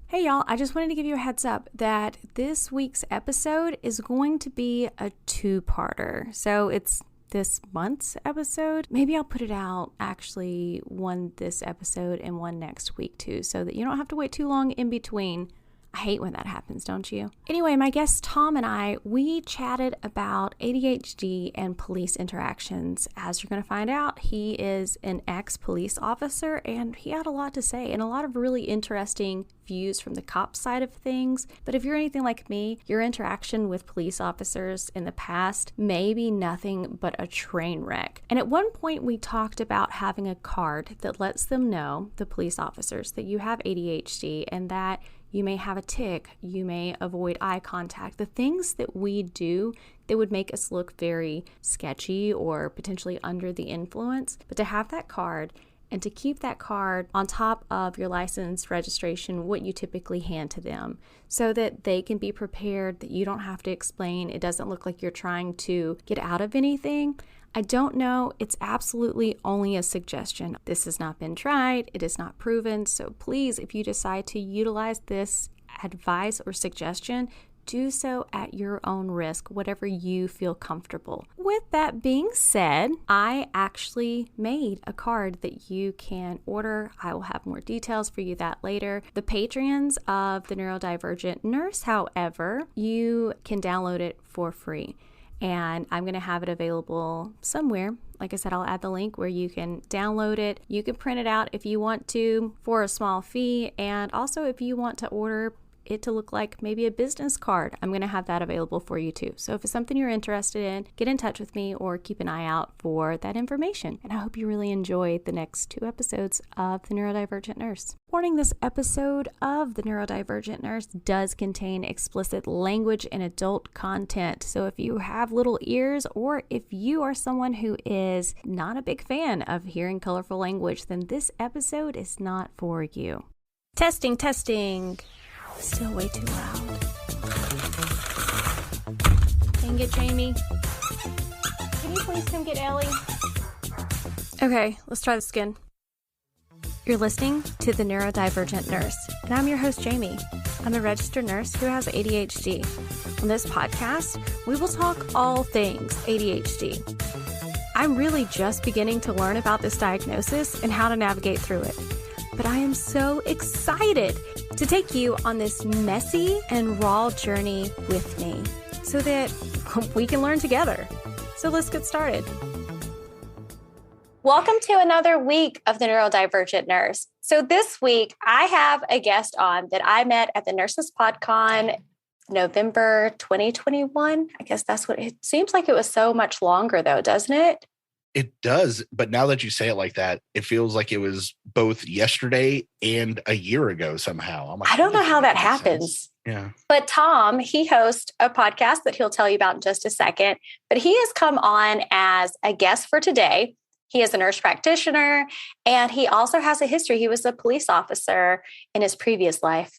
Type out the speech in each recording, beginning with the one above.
Hey y'all, I just wanted to give you a heads up that this week's episode is going to be a two-parter. So it's this month's episode. Maybe I'll put it out actually one this episode and one next week too, so that you don't have to wait too long in between. I hate when that happens, don't you? Anyway, my guest Tom and I, we chatted about ADHD and police interactions. As you're going to find out, he is an ex-police officer and he had a lot to say and a lot of really interesting views from the cop side of things. But if you're anything like me, your interaction with police officers in the past may be nothing but a train wreck. And at one point we talked about having a card that lets them know, the police officers, that you have ADHD and that you may have a tic, you may avoid eye contact, the things that we do that would make us look very sketchy or potentially under the influence. But to have that card and to keep that card on top of your license registration, what you typically hand to them, so that they can be prepared, that you don't have to explain, it doesn't look like you're trying to get out of anything. I don't know. It's absolutely only a suggestion. This has not been tried. It is not proven. So please, if you decide to utilize this advice or suggestion, do so at your own risk, whatever you feel comfortable. With that being said, I actually made a card that you can order. I will have more details for you that later. The Patreons of the Neurodivergent Nurse, however, you can download it for free. And I'm going to have it available somewhere. Like I said, I'll add the link where you can download it. You can print it out if you want to for a small fee. And also if you want to order it to look like maybe a business card, I'm going to have that available for you too. So if it's something you're interested in, get in touch with me or keep an eye out for that information. And I hope you really enjoy the next two episodes of The Neurodivergent Nurse. Warning, this episode of The Neurodivergent Nurse does contain explicit language and adult content. So if you have little ears or if you are someone who is not a big fan of hearing colorful language, then this episode is not for you. Testing. Still way too loud. Dang it, Jamie. Can you please come get Ellie? Okay, let's try this again. You're listening to The Neurodivergent Nurse, and I'm your host, Jamie. I'm a registered nurse who has ADHD. On this podcast, we will talk all things ADHD. I'm really just beginning to learn about this diagnosis and how to navigate through it. But I am so excited to take you on this messy and raw journey with me so that we can learn together. So let's get started. Welcome to another week of the Neurodivergent Nurse. So this week, I have a guest on that I met at the Nurses PodCon November 2021. I guess that's what it seems like. It was so much longer though, doesn't it? It does. But now that you say it like that, it feels like it was both yesterday and a year ago somehow. Like, I don't know how that happens. Yeah. But Tom, he hosts a podcast that he'll tell you about in just a second. But he has come on as a guest for today. He is a nurse practitioner, and he also has a history. He was a police officer in his previous life,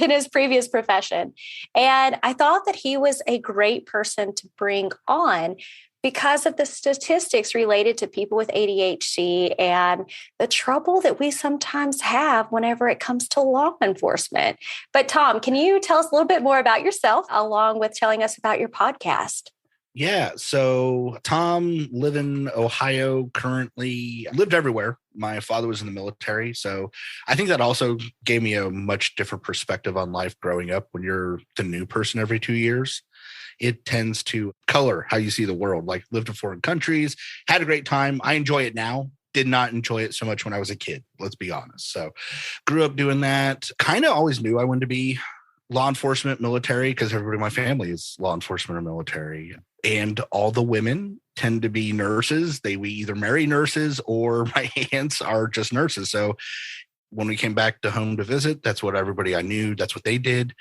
in his previous profession. And I thought that he was a great person to bring on because of the statistics related to people with ADHD and the trouble that we sometimes have whenever it comes to law enforcement. But Tom, can you tell us a little bit more about yourself along with telling us about your podcast? Yeah. So Tom, live in Ohio currently, lived everywhere. My father was in the military. So I think that also gave me a much different perspective on life growing up. When you're the new person every 2 years, it tends to color how you see the world. Like, lived in foreign countries, had a great time. I enjoy it now. Did not enjoy it so much when I was a kid. Let's be honest. So grew up doing that. Kind of always knew I wanted to be law enforcement, military, because everybody in my family is law enforcement or military. And all the women tend to be nurses. We either marry nurses or my aunts are just nurses. So when we came back to home to visit, that's what everybody I knew, that's what they did.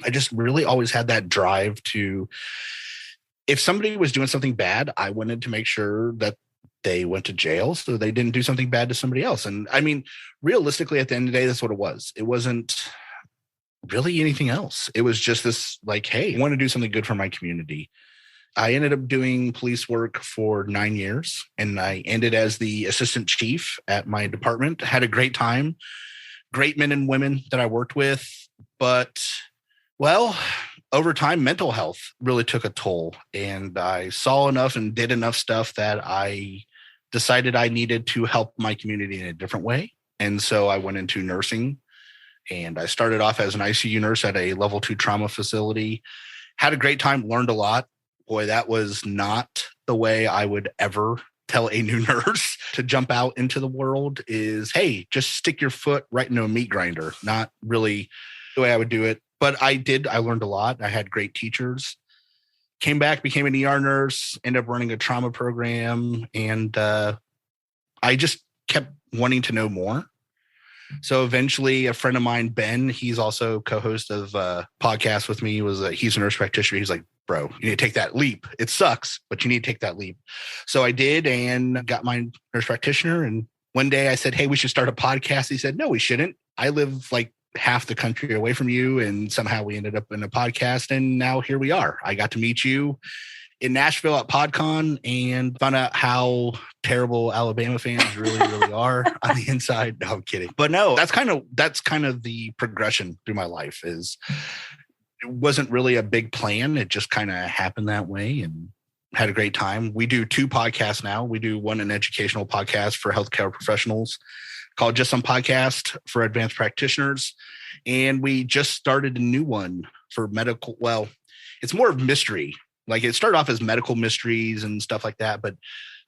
I just really always had that drive to, if somebody was doing something bad, I wanted to make sure that they went to jail so they didn't do something bad to somebody else. And I mean, realistically, at the end of the day, that's what it was. It wasn't really anything else. It was just this like, hey, I want to do something good for my community. I ended up doing police work for 9 years, and I ended as the assistant chief at my department. Had a great time. great men and women that I worked with, but well, over time, mental health really took a toll, and I saw enough and did enough stuff that I decided I needed to help my community in a different way. And so I went into nursing, and I started off as an ICU nurse at a level 2 trauma facility. Had a great time, learned a lot. Boy, that was not the way I would ever tell a new nurse to jump out into the world is, hey, just stick your foot right into a meat grinder. Not really the way I would do it. But I did. I learned a lot. I had great teachers. Came back, became an ER nurse, ended up running a trauma program. And I just kept wanting to know more. So eventually a friend of mine, Ben, he's also co-host of a podcast with me, he's a nurse practitioner. He's like, bro, you need to take that leap. It sucks, but you need to take that leap. So I did and got my nurse practitioner. And one day I said, hey, we should start a podcast. He said, no, we shouldn't. I live like half the country away from you. And somehow we ended up in a podcast. And now here we are. I got to meet you in Nashville at PodCon and found out how terrible Alabama fans really, really are on the inside. No, I'm kidding. But no, that's kind of the progression through my life. Is it wasn't really a big plan. It just kind of happened that way and had a great time. We do 2 podcasts now. We do one, an educational podcast for healthcare professionals called Just Some Podcast for advanced practitioners. And we just started a new one for medical. Well, it's more of mystery. Like it started off as medical mysteries and stuff like that, but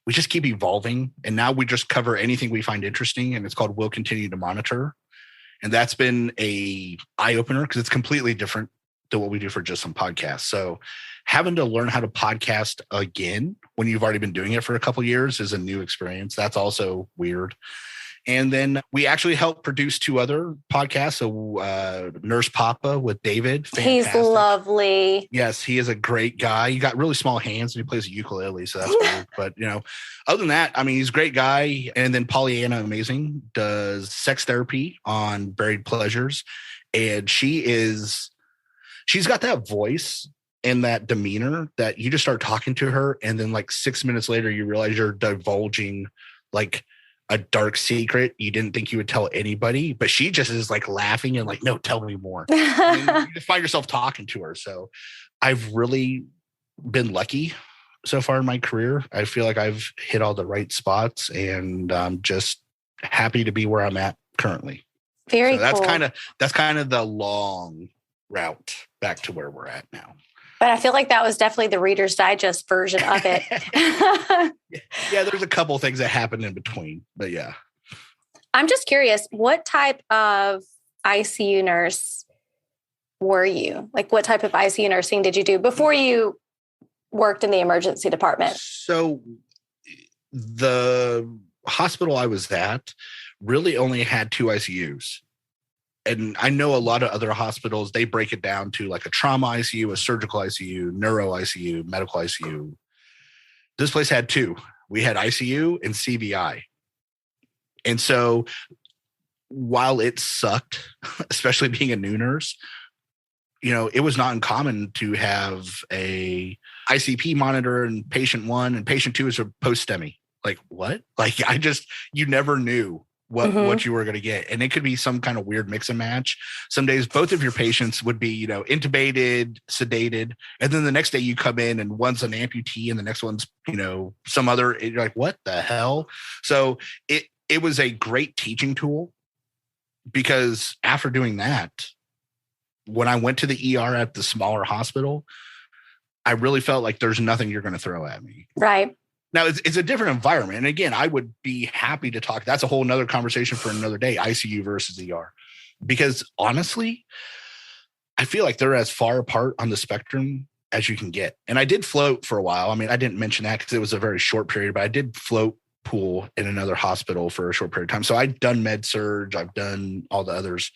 we just keep evolving. And now we just cover anything we find interesting. And it's called We'll Continue to Monitor. And that's been a eye-opener because it's completely different than what we do for Just Some Podcasts. So having to learn how to podcast again when you've already been doing it for a couple of years is a new experience. That's also weird. And then we actually helped produce 2 other podcasts. So Nurse Papa with David. Fantastic. He's lovely. Yes, he is a great guy. He got really small hands and he plays a ukulele. So that's weird. But, other than that, I mean, he's a great guy. And then Pollyanna Amazing does sex therapy on Buried Pleasures. And she's got that voice and that demeanor that you just start talking to her. And then like 6 minutes later, you realize you're divulging like a dark secret you didn't think you would tell anybody, but she just is like laughing and like, no, tell me more. And you just find yourself talking to her. So I've really been lucky so far in my career. I feel like I've hit all the right spots and I'm just happy to be where I'm at currently. Very so that's cool. That's kind of the long route back to where we're at now. But I feel like that was definitely the Reader's Digest version of it. Yeah, there's a couple things that happened in between, but yeah. I'm just curious, what type of ICU nurse were you? Like what type of ICU nursing did you do before you worked in the emergency department? So the hospital I was at really only had 2 ICUs. And I know a lot of other hospitals, they break it down to like a trauma ICU, a surgical ICU, neuro ICU, medical ICU. This place had 2. We had ICU and CVI. And so while it sucked, especially being a new nurse, it was not uncommon to have a ICP monitor and patient 1 and patient 2 is a post-STEMI. Like what? Like you never knew what you were going to get. And it could be some kind of weird mix and match. Some days, both of your patients would be, intubated, sedated. And then the next day you come in and one's an amputee and the next one's, some other, you're like, what the hell? So it was a great teaching tool because after doing that, when I went to the ER at the smaller hospital, I really felt like there's nothing you're going to throw at me. Right. Now, it's a different environment. And again, I would be happy to talk. That's a whole nother conversation for another day, ICU versus ER. Because honestly, I feel like they're as far apart on the spectrum as you can get. And I did float for a while. I mean, I didn't mention that because it was a very short period, but I did float pool in another hospital for a short period of time. So I've done med surge. I've done all the others.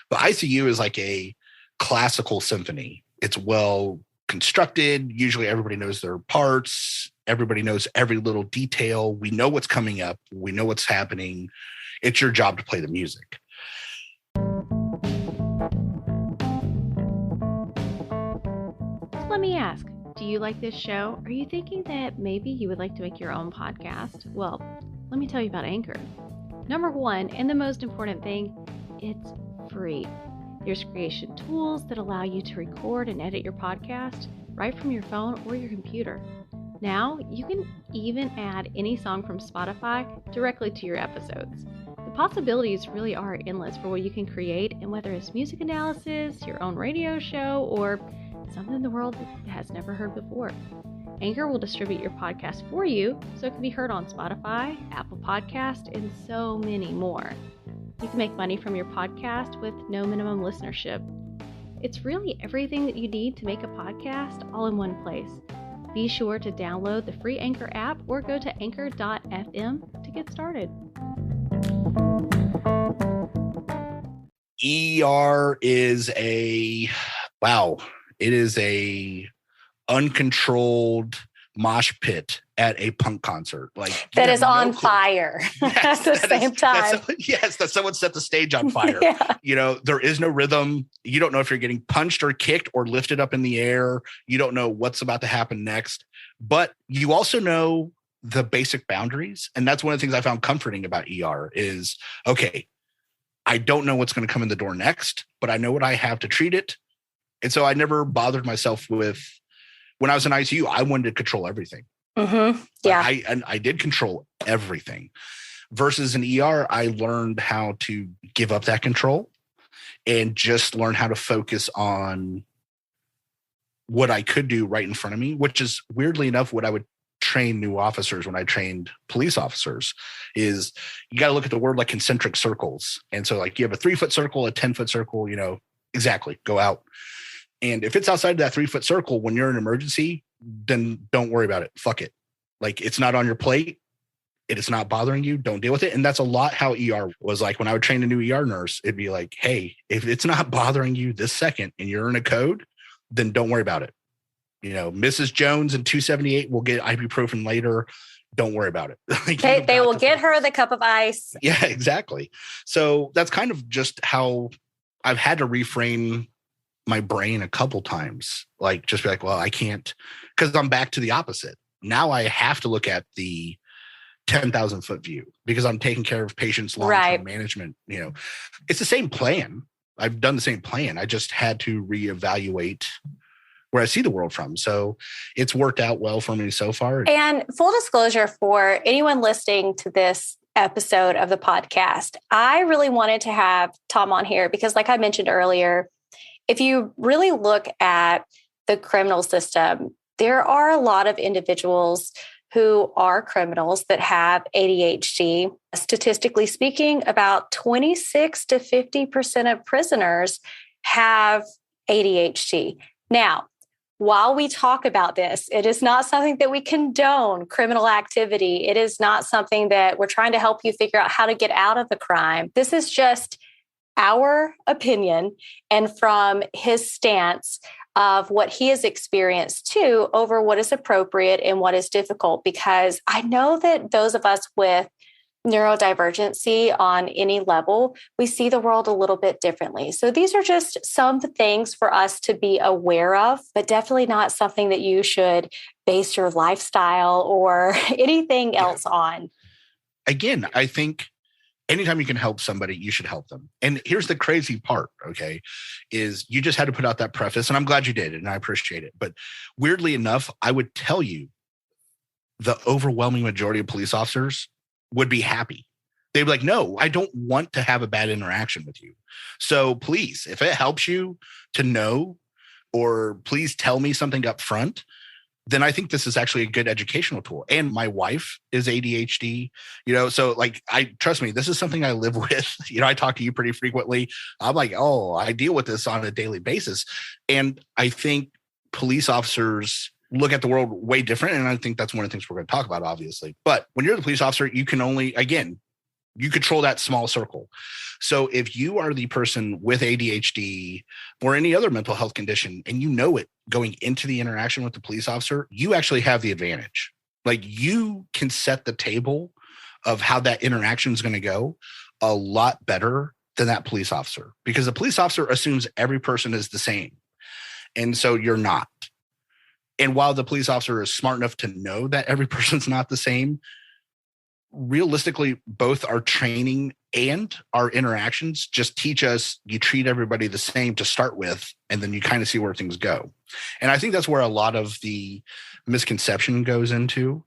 But ICU is like a classical symphony. It's well constructed. Usually everybody knows their parts. Everybody knows every little detail. We know what's coming up. We know what's happening. It's your job to play the music. Let me ask, do you like this show? Are you thinking that maybe you would like to make your own podcast? Well, let me tell you about Anchor. Number 1, and the most important thing, it's free. There's creation tools that allow you to record and edit your podcast right from your phone or your computer. Now, you can even add any song from Spotify directly to your episodes. The possibilities really are endless for what you can create, and whether it's music analysis, your own radio show, or something the world has never heard before. Anchor will distribute your podcast for you, so it can be heard on Spotify, Apple Podcast, and so many more. You can make money from your podcast with no minimum listenership. It's really everything that you need to make a podcast all in one place. Be sure to download the free Anchor app or go to anchor.fm to get started. ER is it is a uncontrolled mosh pit at a punk concert. Like that is on fire at the same time. That someone set the stage on fire. Yeah. There is no rhythm. You don't know if you're getting punched or kicked or lifted up in the air. You don't know what's about to happen next, but you also know the basic boundaries. And that's one of the things I found comforting about ER is, okay, I don't know what's going to come in the door next, but I know what I have to treat it. And so I never bothered myself with, when I was in ICU, I wanted to control everything. Mm-hmm. Yeah. I did control everything. Versus in ER, I learned how to give up that control and just learn how to focus on what I could do right in front of me, which is weirdly enough what I would train new officers when I trained police officers is you got to look at the word like concentric circles. And so like you have a 3-foot circle, a 10-foot circle, exactly, go out. And if it's outside of that 3-foot circle, when you're in an emergency, then don't worry about it. Fuck it. Like it's not on your plate. It is not bothering you. Don't deal with it. And that's a lot how ER was like when I would train a new ER nurse, it'd be like, hey, if it's not bothering you this second and you're in a code, then don't worry about it. Mrs. Jones in 278 will get ibuprofen later. Don't worry about it. They will get her the cup of ice. Yeah, exactly. So that's kind of just how I've had to reframe my brain a couple times, like just be like, well, I can't, because I'm back to the opposite. Now I have to look at the 10,000 foot view because I'm taking care of patients' long-term management. It's the same plan. I've done the same plan. I just had to reevaluate where I see the world from. So it's worked out well for me so far. And full disclosure for anyone listening to this episode of the podcast, I really wanted to have Tom on here because like I mentioned earlier, if you really look at the criminal system, there are a lot of individuals who are criminals that have ADHD. Statistically speaking, about 26 to 50% of prisoners have ADHD. Now, while we talk about this, it is not something that we condone criminal activity. It is not something that we're trying to help you figure out how to get out of the crime. This is just our opinion and from his stance of what he has experienced too over what is appropriate and what is difficult, because I know that those of us with neurodivergency on any level, we see the world a little bit differently. So these are just some things for us to be aware of, but definitely not something that you should base your lifestyle or anything else on. Again, I think anytime you can help somebody, you should help them. And here's the crazy part, okay, is you just had to put out that preface, and I'm glad you did it, and I appreciate it. But weirdly enough, I would tell you the overwhelming majority of police officers would be happy. They'd be like, no, I don't want to have a bad interaction with you. So please, if it helps you to know, or please tell me something up front, then I think this is actually a good educational tool. And my wife is ADHD, so like, trust me, this is something I live with. I talk to you pretty frequently. I'm like, oh, I deal with this on a daily basis. And I think police officers look at the world way different. And I think that's one of the things we're going to talk about, obviously. But when you're the police officer, you can only, again, you control that small circle. So if you are the person with ADHD or any other mental health condition, and you know it going into the interaction with the police officer, you actually have the advantage. Like you can set the table of how that interaction is going to go a lot better than that police officer, because the police officer assumes every person is the same. And so you're not. And while the police officer is smart enough to know that every person's not the same, realistically, both our training and our interactions just teach us you treat everybody the same to start with, and then you kind of see where things go. And I think that's where a lot of the misconception goes into.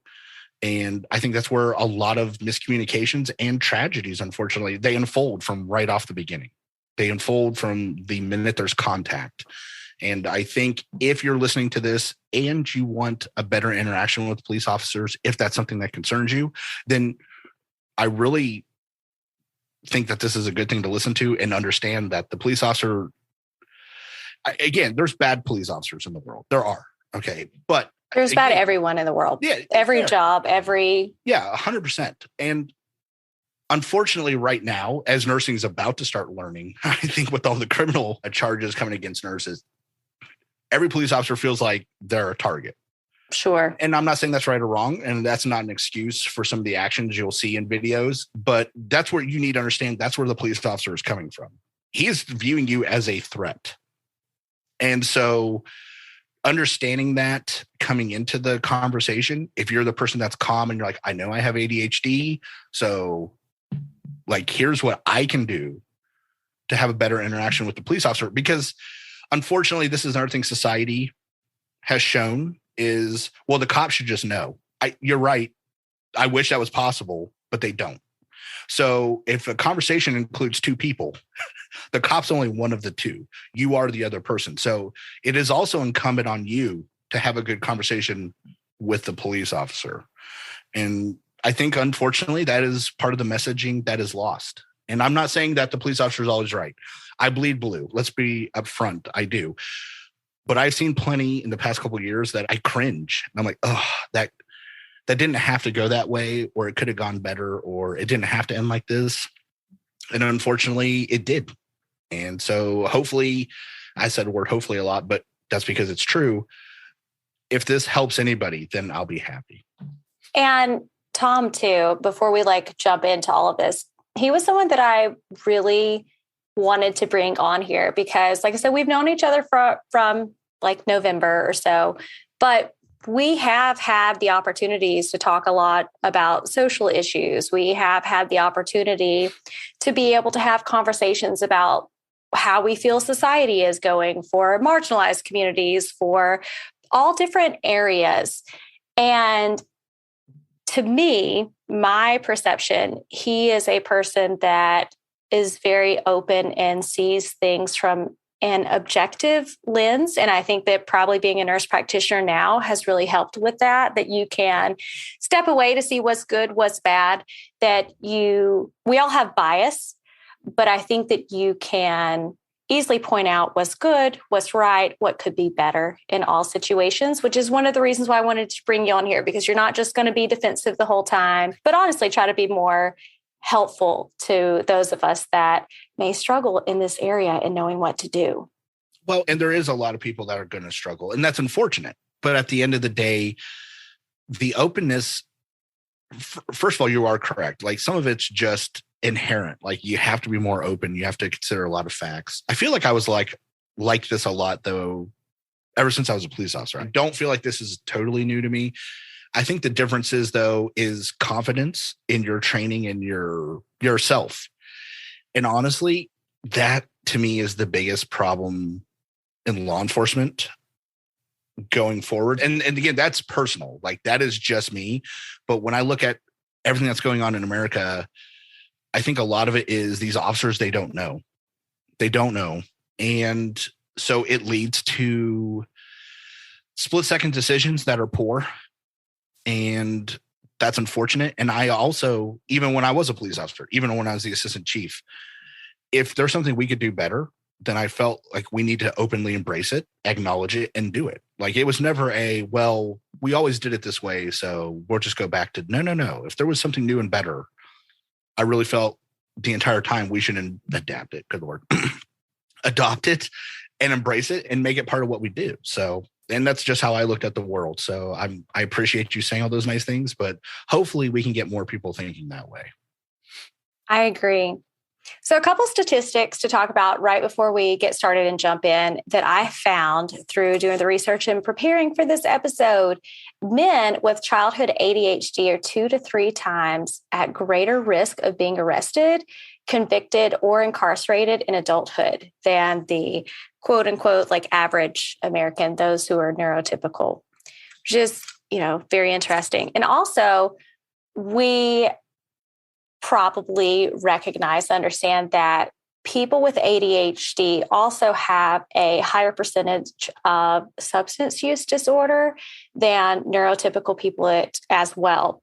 And I think that's where a lot of miscommunications and tragedies, unfortunately, they unfold from right off the beginning. They unfold from the minute there's contact. And I think if you're listening to this and you want a better interaction with police officers, if that's something that concerns you, then I really think that this is a good thing to listen to and understand that the police officer, again, there's bad police officers in the world. There are. Okay. But there's bad everyone in the world. Yeah. Every job, every. Yeah, 100%. And unfortunately, right now, as nursing is about to start learning, I think with all the criminal charges coming against nurses, every police officer feels like they're a target. Sure. And I'm not saying that's right or wrong. And that's not an excuse for some of the actions you'll see in videos. But that's where you need to understand that's where the police officer is coming from. He is viewing you as a threat. And so understanding that coming into the conversation, if you're the person that's calm and you're like, I know I have ADHD, so like, here's what I can do to have a better interaction with the police officer. Because unfortunately, this is another thing society has shown is, well, the cops should just know. You're right. I wish that was possible, but they don't. So if a conversation includes two people, the cop's only one of the two. You are the other person. So it is also incumbent on you to have a good conversation with the police officer. And I think, unfortunately, that is part of the messaging that is lost. And I'm not saying that the police officer is always right. I bleed blue. Let's be upfront. I do. But I've seen plenty in the past couple of years that I cringe. And I'm like, oh, that didn't have to go that way, or it could have gone better, or it didn't have to end like this. And unfortunately, it did. And so hopefully, I said the word hopefully a lot, but that's because it's true. If this helps anybody, then I'll be happy. And Tom, too, before we jump into all of this, he was someone that I really wanted to bring on here because, like I said, we've known each other from November or so, but we have had the opportunities to talk a lot about social issues. We have had the opportunity to be able to have conversations about how we feel society is going for marginalized communities, for all different areas. And to me, my perception, he is a person that is very open and sees things from an objective lens. And I think that probably being a nurse practitioner now has really helped with that you can step away to see what's good, what's bad, we all have bias, but I think that you can easily point out what's good, what's right, what could be better in all situations, which is one of the reasons why I wanted to bring you on here, because you're not just going to be defensive the whole time, but honestly try to be more helpful to those of us that may struggle in this area and knowing what to do. Well, and there is a lot of people that are going to struggle, and that's unfortunate. But at the end of the day, the openness, first of all, you are correct. Some of it's just inherent. You have to be more open. You have to consider a lot of facts. I feel like I was like this a lot, though, ever since I was a police officer. I don't feel like this is totally new to me. I think the difference is, though, is confidence in your training and yourself. And honestly, that to me is the biggest problem in law enforcement going forward. And again, that's personal. That is just me. But when I look at everything that's going on in America, I think a lot of it is these officers, they don't know. They don't know. And so it leads to split-second decisions that are poor. And that's unfortunate. And I also, even when I was a police officer, even when I was the assistant chief, if there's something we could do better, then I felt like we need to openly embrace it, acknowledge it, and do it. It was never we always did it this way, so we'll just go back to no. If there was something new and better, I really felt the entire time we should adapt it, good Lord, adopt it and embrace it and make it part of what we do. So, and that's just how I looked at the world. So I appreciate you saying all those nice things, but hopefully we can get more people thinking that way. I agree. So a couple statistics to talk about right before we get started and jump in that I found through doing the research and preparing for this episode. Men with childhood ADHD are 2 to 3 times at greater risk of being arrested, convicted, or incarcerated in adulthood than the quote unquote like average American, those who are neurotypical, which is, very interesting. And also we probably recognize, understand that people with ADHD also have a higher percentage of substance use disorder than neurotypical people as well.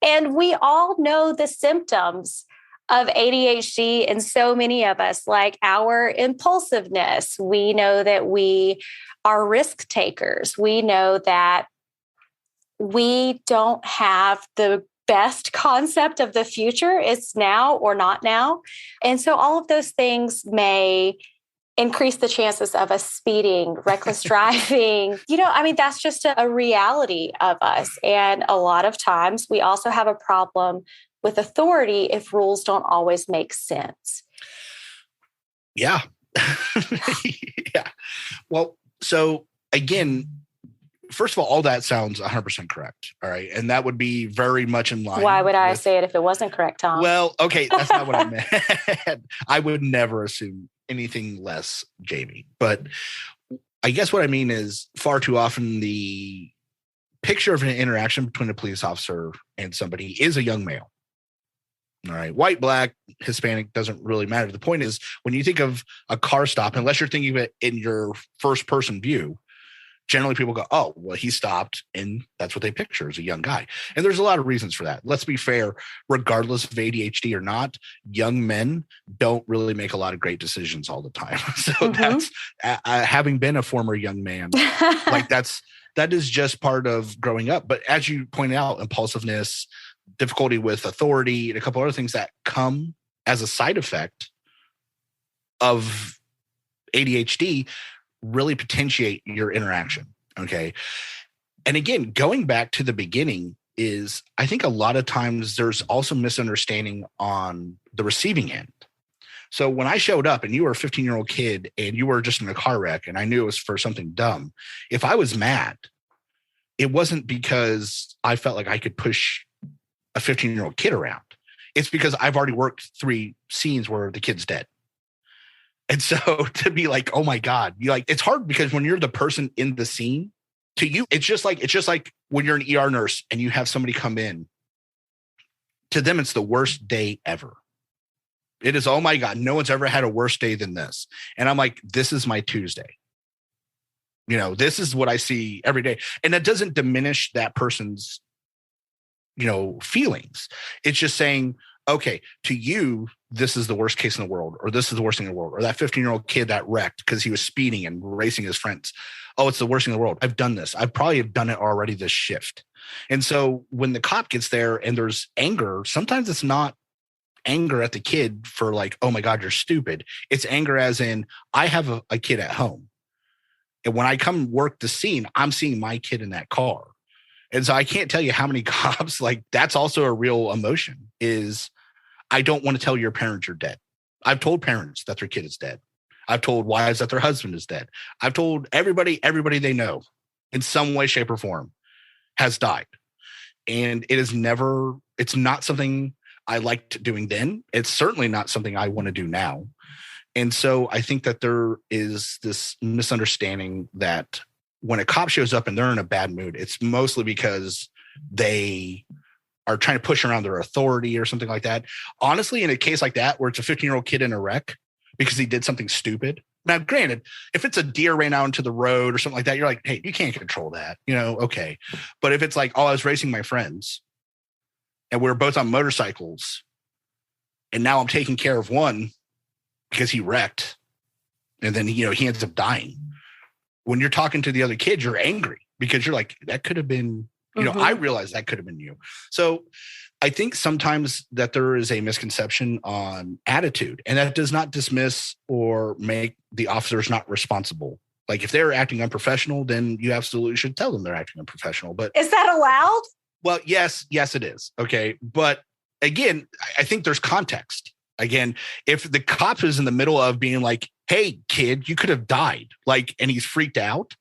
And we all know the symptoms of ADHD in so many of us, like our impulsiveness. We know that we are risk takers. We know that we don't have the best concept of the future. It's now or not now. And so all of those things may increase the chances of us speeding, reckless driving. That's just a reality of us. And a lot of times we also have a problem with authority if rules don't always make sense. Yeah. Yeah. Well, so again, first of all that sounds 100% correct. All right. And that would be very much in line. Why would I say it if it wasn't correct, Tom? Well, okay. That's not what I meant. I would never assume anything less, Jamie. But I guess what I mean is far too often the picture of an interaction between a police officer and somebody is a young male. All right. White, black, Hispanic doesn't really matter. The point is when you think of a car stop, unless you're thinking of it in your first person view, generally people go, oh, well, he stopped. And that's what they picture as a young guy. And there's a lot of reasons for that. Let's be fair, regardless of ADHD or not, young men don't really make a lot of great decisions all the time. So that's having been a former young man, that is just part of growing up. But as you pointed out, impulsiveness, difficulty with authority, and a couple other things that come as a side effect of ADHD really potentiate your interaction. Okay. And again, going back to the beginning is I think a lot of times there's also misunderstanding on the receiving end. So when I showed up and you were a 15-year-old kid and you were just in a car wreck and I knew it was for something dumb, if I was mad, it wasn't because I felt like I could push a 15-year-old kid around. It's because I've already worked 3 scenes where the kid's dead. And so to be like, oh my God, it's hard because when you're the person in the scene, to you, it's just like when you're an ER nurse and you have somebody come in, to them, it's the worst day ever. It is, oh my God, no one's ever had a worse day than this. And I'm like, this is my Tuesday. This is what I see every day. And that doesn't diminish that person's, feelings. It's just saying, okay, to you, this is the worst case in the world, or this is the worst thing in the world, or that 15-year-old kid that wrecked because he was speeding and racing his friends. Oh, it's the worst thing in the world. I've done this. I probably have done it already this shift. And so when the cop gets there and there's anger, sometimes it's not anger at the kid for like, oh my God, you're stupid. It's anger as in, I have a kid at home. And when I come work the scene, I'm seeing my kid in that car. And so I can't tell you how many cops, that's also a real emotion, is I don't want to tell your parents you're dead. I've told parents that their kid is dead. I've told wives that their husband is dead. I've told everybody they know in some way, shape, or form has died. And it's not something I liked doing then. It's certainly not something I want to do now. And so I think that there is this misunderstanding that when a cop shows up and they're in a bad mood, it's mostly because they are trying to push around their authority or something like that. Honestly, in a case like that, where it's a 15-year-old kid in a wreck because he did something stupid. Now, granted, if it's a deer ran out into the road or something like that, you're like, hey, you can't control that, okay. But if it's like, oh, I was racing my friends and we were both on motorcycles and now I'm taking care of one because he wrecked and then, he ends up dying. When you're talking to the other kid, you're angry because you're like, that could have been, I realize that could have been you. So I think sometimes that there is a misconception on attitude, and that does not dismiss or make the officers not responsible. Like if they're acting unprofessional, then you absolutely should tell them they're acting unprofessional. But is that allowed? Well, yes, it is. Okay. But again, I think there's context. Again, if the cop is in the middle of being like, hey, kid, you could have died, like, and he's freaked out,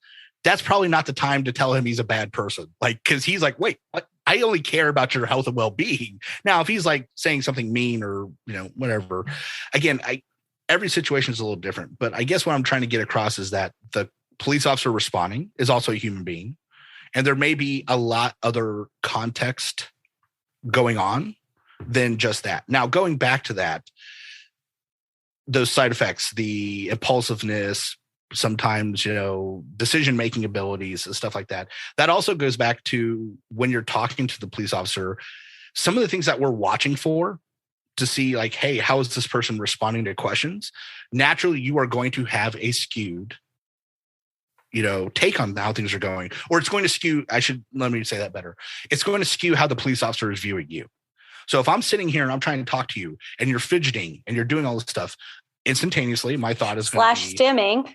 that's probably not the time to tell him he's a bad person. Like, because he's like, wait, I only care about your health and well-being. Now, if he's like saying something mean or, whatever, again, every situation is a little different. But I guess what I'm trying to get across is that the police officer responding is also a human being. And there may be a lot other context going on than just that. Now, going back to that, those side effects, the impulsiveness, sometimes, decision-making abilities and stuff like that, that also goes back to when you're talking to the police officer, some of the things that we're watching for to see like, hey, how is this person responding to questions? Naturally, you are going to have a skewed, take on how things are going, or it's going to skew. Let me say that better. It's going to skew how the police officer is viewing you. So if I'm sitting here and I'm trying to talk to you and you're fidgeting and you're doing all this stuff, instantaneously, my thought is going to be stimming.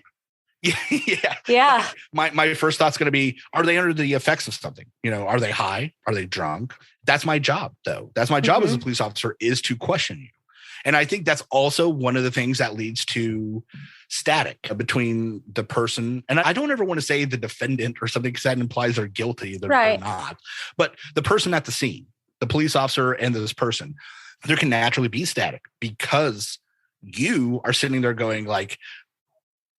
Yeah. My first thought's going to be, are they under the effects of something? Are they high? Are they drunk? That's my job, though. That's my job as a police officer, is to question you. And I think that's also one of the things that leads to static between the person. And I don't ever want to say the defendant or something, because that implies they're guilty. They're not. But the person at the scene, the police officer and this person, there can naturally be static because you are sitting there going like,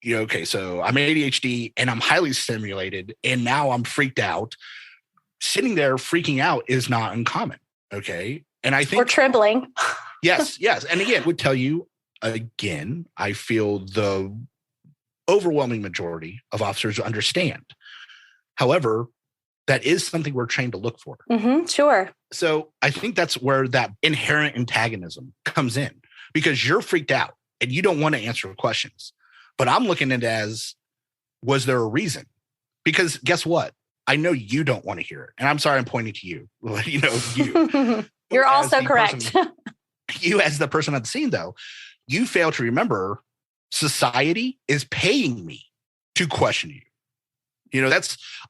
okay, so I'm ADHD and I'm highly stimulated and now I'm freaked out. Sitting there freaking out is not uncommon. Okay. And I think, or trembling. Yes. And again, would tell you again, I feel the overwhelming majority of officers understand. However, that is something we're trained to look for. Sure. So I think that's where that inherent antagonism comes in, because you're freaked out and you don't want to answer questions. But I'm looking at it as, was there a reason? Because guess what? I know you don't want to hear it. And I'm sorry I'm pointing to you. You. You're also correct. You as the person at the scene, though, you fail to remember society is paying me to question you.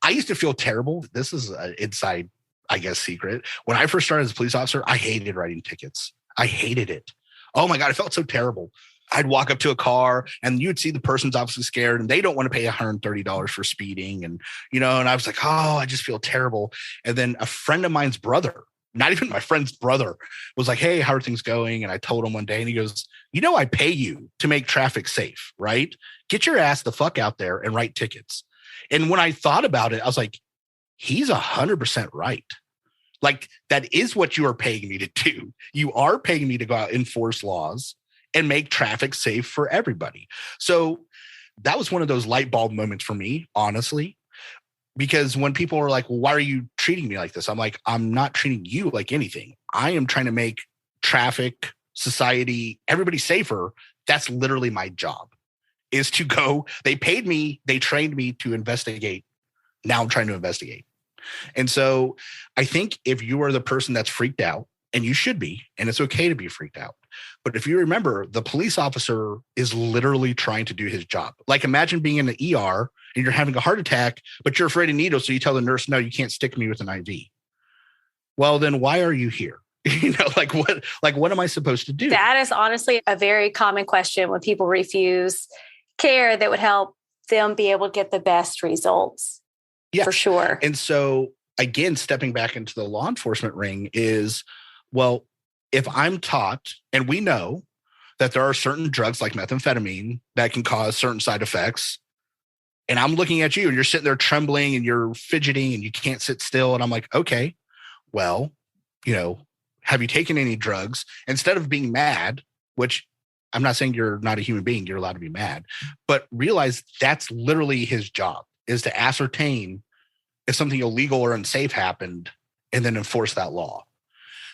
I used to feel terrible. This is an inside, I guess, secret. When I first started as a police officer, I hated writing tickets. I hated it. Oh my God, I felt so terrible. I'd walk up to a car and you'd see the person's obviously scared and they don't want to pay $130 for speeding. And, and I was like, oh, I just feel terrible. And then a friend of mine's brother, not even my friend's brother, was like, hey, how are things going? And I told him one day and he goes, I pay you to make traffic safe, right? Get your ass the fuck out there and write tickets. And when I thought about it, I was like, he's 100% right. Like, that is what you are paying me to do. You are paying me to go out and enforce laws and make traffic safe for everybody. So that was one of those light bulb moments for me, honestly, because when people are like, well, why are you treating me like this? I'm like, I'm not treating you like anything. I am trying to make traffic, society, everybody safer. That's literally my job, is to go. They paid me, they trained me to investigate. Now I'm trying to investigate. And so I think if you are the person that's freaked out, and you should be, and it's okay to be freaked out, but if you remember, the police officer is literally trying to do his job. Like, imagine being in the ER and you're having a heart attack, but you're afraid of needles. So you tell the nurse, no, you can't stick me with an IV. Well, then why are you here? What am I supposed to do? That is honestly a very common question when people refuse care that would help them be able to get the best results. Yeah, for sure. And so again, stepping back into the law enforcement ring is, well, if I'm taught, and we know that there are certain drugs like methamphetamine that can cause certain side effects, and I'm looking at you and you're sitting there trembling and you're fidgeting and you can't sit still. And I'm like, okay, well, have you taken any drugs? Instead of being mad, which I'm not saying you're not a human being, you're allowed to be mad, but realize that's literally his job, is to ascertain if something illegal or unsafe happened and then enforce that law.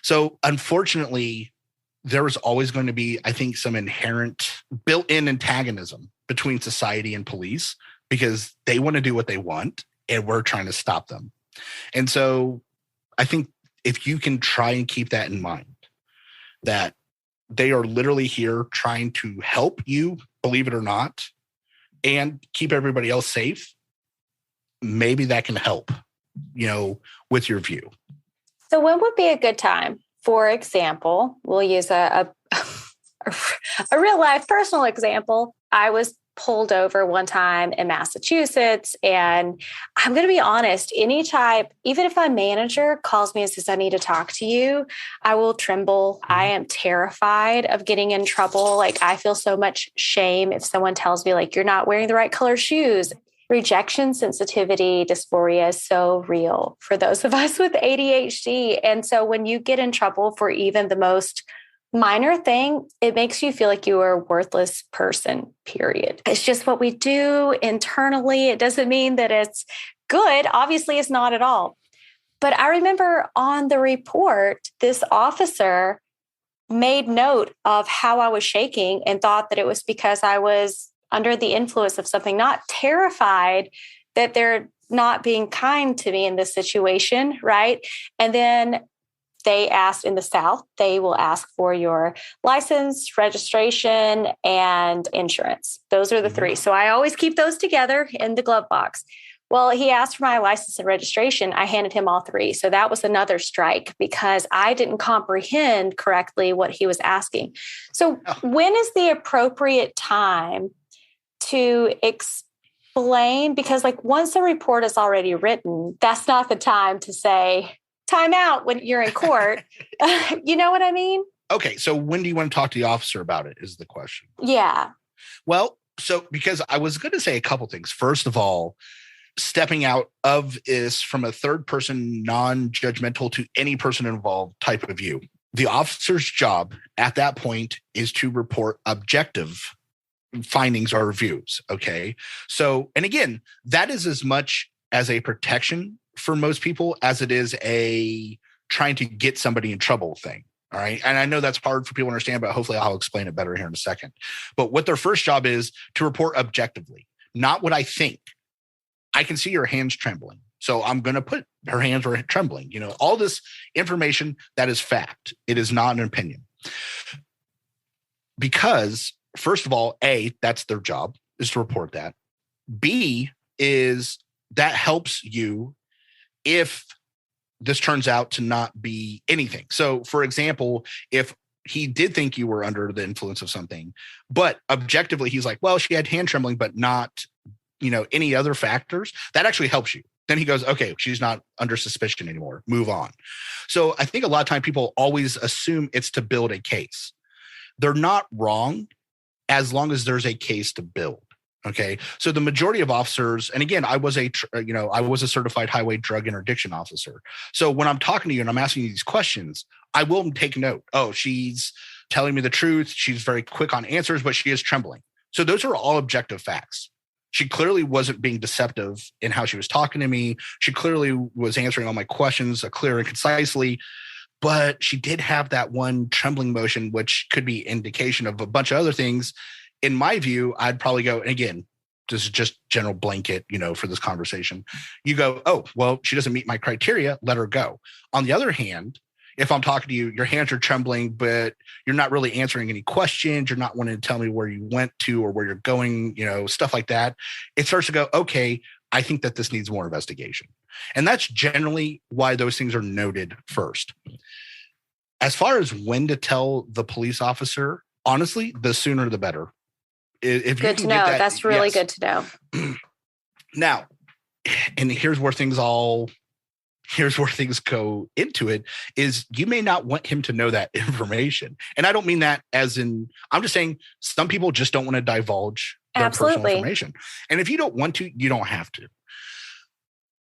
So unfortunately, there is always going to be, I think, some inherent built-in antagonism between society and police, because they want to do what they want and we're trying to stop them. And so I think if you can try and keep that in mind, that they are literally here trying to help you, believe it or not, and keep everybody else safe, maybe that can help, with your view. So when would be a good time? For example, we'll use a a real life personal example. I was pulled over one time in Massachusetts. And I'm going to be honest, even if my manager calls me and says, I need to talk to you, I will tremble. I am terrified of getting in trouble. Like, I feel so much shame if someone tells me, like, you're not wearing the right color shoes. Rejection sensitivity dysphoria is so real for those of us with ADHD. And so when you get in trouble for even the most minor thing, it makes you feel like you are a worthless person, period. It's just what we do internally. It doesn't mean that it's good. Obviously, it's not at all. But I remember on the report, this officer made note of how I was shaking and thought that it was because I was under the influence of something, not terrified that they're not being kind to me in this situation, right? And then they asked in the South, they will ask for your license, registration, and insurance. Those are the three. So I always keep those together in the glove box. Well, he asked for my license and registration. I handed him all three. So that was another strike because I didn't comprehend correctly what he was asking. So when is the appropriate time to explain? Because like once a report is already written, that's not the time to say, time out when you're in court. You know what I mean? Okay. So when do you want to talk to the officer about it is the question. Yeah. Well, so because I was going to say a couple things. First of all, stepping out of this from a third person, non-judgmental to any person involved type of view. The officer's job at that point is to report objective findings or reviews. Okay. So, and again, that is as much as a protection for most people as it is a trying to get somebody in trouble thing. All right. And I know that's hard for people to understand, but hopefully I'll explain it better here in a second. But what their first job is to report objectively, not what I think. I can see your hands trembling. So I'm going to put her hands were trembling. You know, all this information that is fact. It is not an opinion. Because first of all, A, that's their job is to report that. B is that helps you if this turns out to not be anything. So for example, if he did think you were under the influence of something, but objectively he's like, well, she had hand trembling, but not, you know, any other factors, that actually helps you. Then he goes, okay, she's not under suspicion anymore. Move on. So I think a lot of time people always assume it's to build a case. They're not wrong as long as there's a case to build. Okay. So the majority of officers, and again, I was a certified highway drug interdiction officer. So when I'm talking to you and I'm asking you these questions, I will take note. Oh, she's telling me the truth. She's very quick on answers, but she is trembling. So those are all objective facts. She clearly wasn't being deceptive in how she was talking to me. She clearly was answering all my questions clear and concisely, but she did have that one trembling motion, which could be indication of a bunch of other things. In my view, I'd probably go, and again, this is just general blanket, you know, for this conversation. You go, oh, well, she doesn't meet my criteria. Let her go. On the other hand, if I'm talking to you, your hands are trembling, but you're not really answering any questions. You're not wanting to tell me where you went to or where you're going, you know, stuff like that. It starts to go, okay, I think that this needs more investigation. And that's generally why those things are noted first. As far as when to tell the police officer, honestly, the sooner the better. If good to know. That's really good to know. Now, and here's where things go into it is you may not want him to know that information. And I don't mean that as in, I'm just saying some people just don't want to divulge their personal information. And if you don't want to, you don't have to.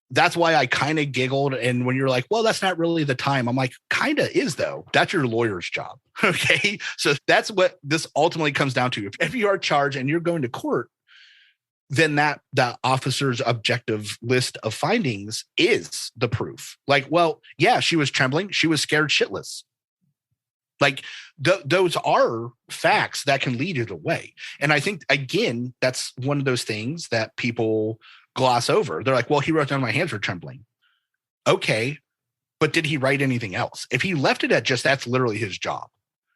That's why I kind of giggled. And when you're like, well, that's not really the time. I'm like, kind of is though. That's your lawyer's job. Okay. So that's what this ultimately comes down to. If you are charged and you're going to court, then that officer's objective list of findings is the proof. Like, well, yeah, she was trembling. She was scared shitless. Like those are facts that can lead either way. And I think, again, that's one of those things that people gloss over. They're like, well, he wrote down my hands were trembling. Okay. But did he write anything else? If he left it at just that's literally his job.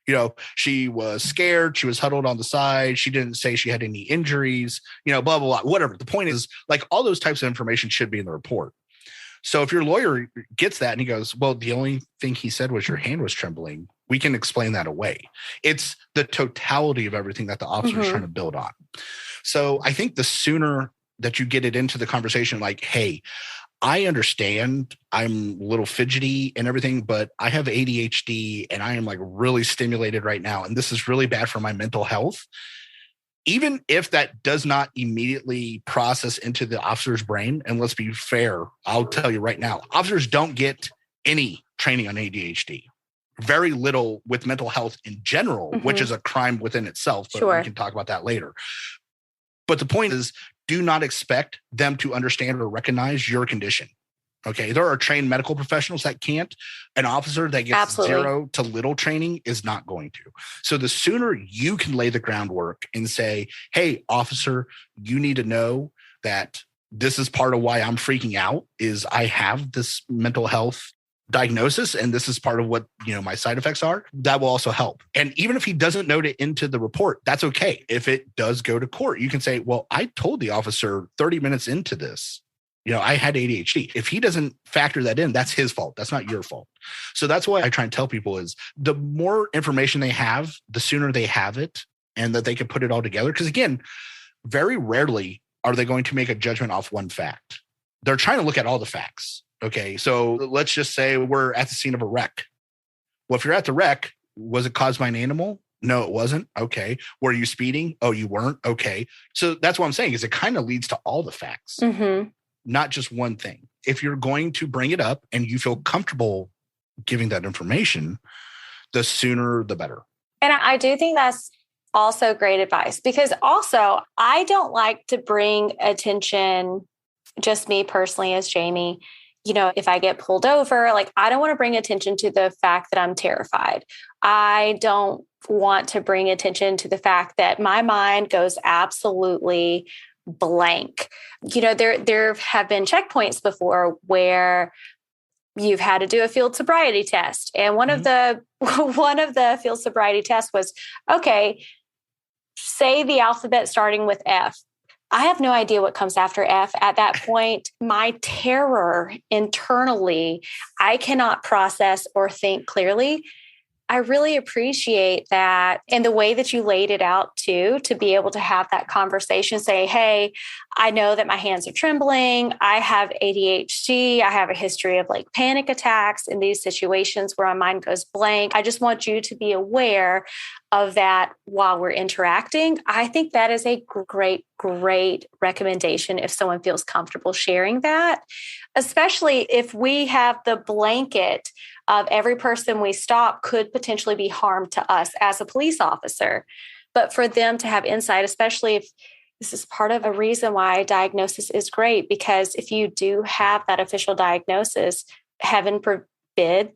You know, she was scared. She was huddled on the side. She didn't say she had any injuries, you know, blah, blah, blah, whatever. The point is, like, all those types of information should be in the report. So if your lawyer gets that and he goes, well, the only thing he said was your hand was trembling. We can explain that away. It's the totality of everything that the officer is trying to build on. So I think the sooner that you get it into the conversation, like, hey, I understand I'm a little fidgety and everything, but I have ADHD and I am like really stimulated right now. And this is really bad for my mental health. Even if that does not immediately process into the officer's brain, and let's be fair, I'll tell you right now, officers don't get any training on ADHD. Very little with mental health in general, which is a crime within itself, but we can talk about that later. But the point is, do not expect them to understand or recognize your condition. Okay. There are trained medical professionals that can't. An officer that gets zero to little training is not going to. So the sooner you can lay the groundwork and say, hey, officer, you need to know that this is part of why I'm freaking out is I have this mental health diagnosis, and this is part of what, my side effects are. That will also help. And even if he doesn't note it into the report, that's okay. If it does go to court, you can say, well, I told the officer 30 minutes into this, I had ADHD. If he doesn't factor that in, that's his fault. That's not your fault. So that's why I try and tell people is the more information they have, the sooner they have it and that they can put it all together. Because again, very rarely are they going to make a judgment off one fact. They're trying to look at all the facts. Okay, so let's just say we're at the scene of a wreck. Well, if you're at the wreck, was it caused by an animal? No, it wasn't. Okay. Were you speeding? Oh, you weren't? Okay. So that's what I'm saying is it kind of leads to all the facts, not just one thing. If you're going to bring it up and you feel comfortable giving that information, the sooner the better. And I do think that's also great advice because also I don't like to bring attention, just me personally as Jamie, if I get pulled over, like I don't want to bring attention to the fact that I'm terrified. I don't want to bring attention to the fact that my mind goes absolutely blank. There have been checkpoints before where you've had to do a field sobriety test. And one of the field sobriety tests was, okay, say the alphabet starting with F. I have no idea what comes after F. At that point, my terror internally, I cannot process or think clearly. I really appreciate that and the way that you laid it out too, to be able to have that conversation, say, hey, I know that my hands are trembling. I have ADHD. I have a history of like panic attacks in these situations where my mind goes blank. I just want you to be aware of that while we're interacting. I think that is a great recommendation if someone feels comfortable sharing that, especially if we have the blanket of every person we stop could potentially be harmed to us as a police officer. But for them to have insight, especially if this is part of a reason why diagnosis is great, because if you do have that official diagnosis, heaven forbid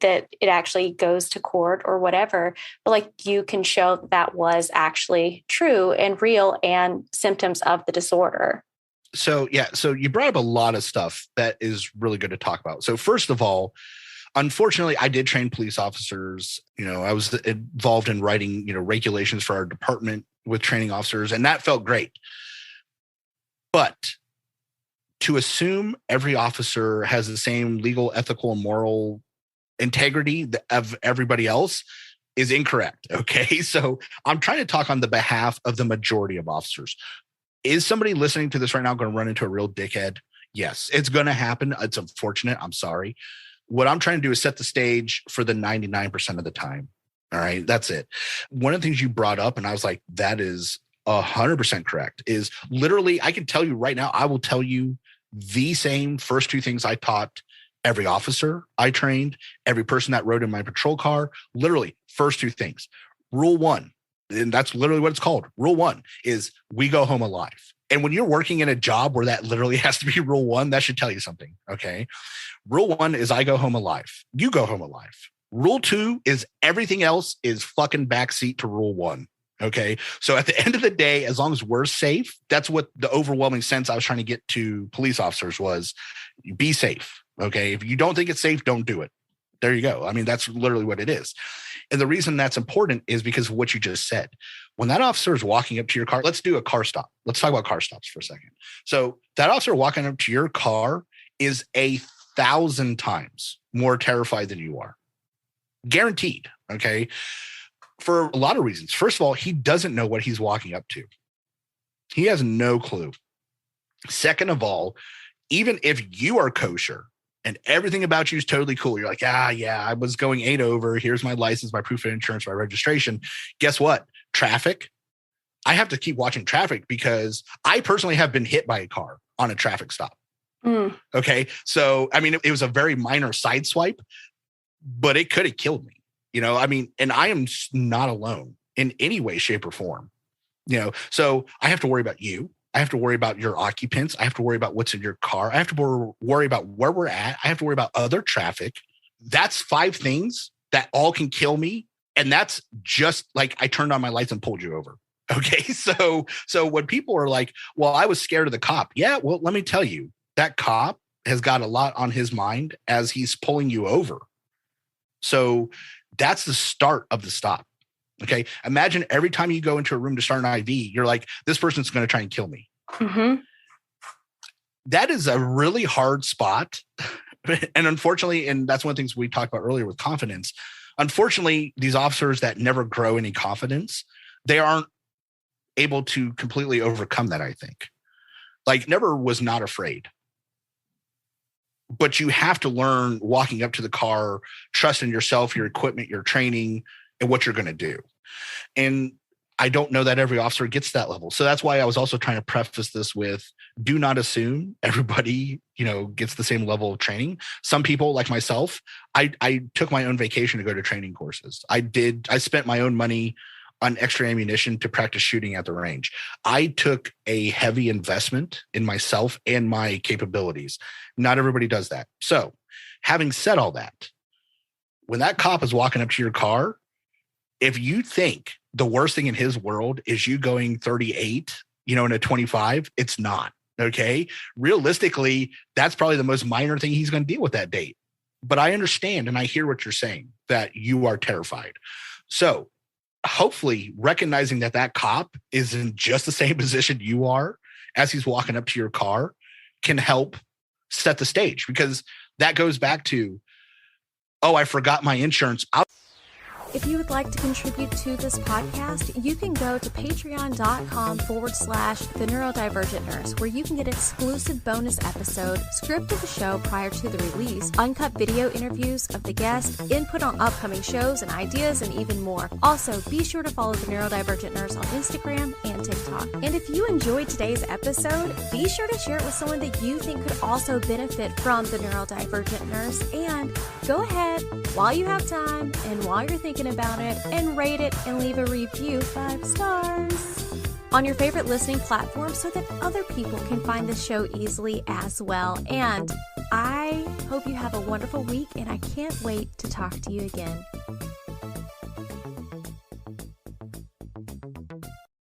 that it actually goes to court or whatever, but like you can show that was actually true and real and symptoms of the disorder. So you brought up a lot of stuff that is really good to talk about. So first of all, unfortunately, I did train police officers. I was involved in writing, regulations for our department with training officers, and that felt great. But to assume every officer has the same legal, ethical, and moral integrity of everybody else is incorrect. Okay. So I'm trying to talk on the behalf of the majority of officers. Is somebody listening to this right now going to run into a real dickhead? Yes, it's going to happen. It's unfortunate. I'm sorry. What I'm trying to do is set the stage for the 99% of the time. All right. That's it. One of the things you brought up, and I was like, that is 100% correct, is literally, I can tell you right now, I will tell you the same first two things I taught every officer I trained, every person that rode in my patrol car, literally first two things. Rule one, and that's literally what it's called. Rule one is we go home alive. And when you're working in a job where that literally has to be rule one, that should tell you something. Okay. Rule one is I go home alive. You go home alive. Rule two is everything else is fucking backseat to rule one. Okay. So at the end of the day, as long as we're safe, that's what the overwhelming sense I was trying to get to police officers was be safe. Okay. If you don't think it's safe, don't do it. There you go. I mean, that's literally what it is. And the reason that's important is because of what you just said. When that officer is walking up to your car, let's do a car stop. Let's talk about car stops for a second. So that officer walking up to your car is 1,000 times more terrified than you are. Guaranteed. Okay. For a lot of reasons. First of all, he doesn't know what he's walking up to. He has no clue. Second of all, even if you are kosher and everything about you is totally cool, you're like, yeah, I was going 8 over. Here's my license, my proof of insurance, my registration. Guess what? Traffic. I have to keep watching traffic because I personally have been hit by a car on a traffic stop. Okay. So, I mean, it was a very minor side swipe, but it could have killed me, and I am not alone in any way, shape, or form, so I have to worry about you. I have to worry about your occupants. I have to worry about what's in your car. I have to worry about where we're at. I have to worry about other traffic. That's 5 things that all can kill me. And that's just like I turned on my lights and pulled you over. Okay. So when people are like, well, I was scared of the cop. Yeah. Well, let me tell you, that cop has got a lot on his mind as he's pulling you over. So that's the start of the stop. Okay. Imagine every time you go into a room to start an IV, you're like, this person's going to try and kill me. Mm-hmm. That is a really hard spot. And unfortunately, and that's one of the things we talked about earlier with confidence. Unfortunately, these officers that never grow any confidence, they aren't able to completely overcome that, I think. Like, never was not afraid. But you have to learn walking up to the car, trust in yourself, your equipment, your training, and what you're going to do. And I don't know that every officer gets that level. So that's why I was also trying to preface this with, do not assume everybody, gets the same level of training. Some people, like myself, I took my own vacation to go to training courses. I spent my own money on extra ammunition to practice shooting at the range. I took a heavy investment in myself and my capabilities. Not everybody does that. So having said all that, when that cop is walking up to your car, if you think the worst thing in his world is you going 38, in a 25, it's not. Okay. Realistically, that's probably the most minor thing he's going to deal with that date. But I understand and I hear what you're saying, that you are terrified. So hopefully recognizing that cop is in just the same position you are as he's walking up to your car can help set the stage, because that goes back to, oh, I forgot my insurance. If you would like to contribute to this podcast, you can go to patreon.com/The Neurodivergent Nurse, where you can get exclusive bonus episode, script of the show prior to the release, uncut video interviews of the guest, input on upcoming shows and ideas, and even more. Also, be sure to follow The Neurodivergent Nurse on Instagram and TikTok. And if you enjoyed today's episode, be sure to share it with someone that you think could also benefit from The Neurodivergent Nurse. And go ahead, while you have time and while you're thinking about it, and rate it and leave a review 5 stars on your favorite listening platform so that other people can find the show easily as well. And I hope you have a wonderful week, and I can't wait to talk to you again.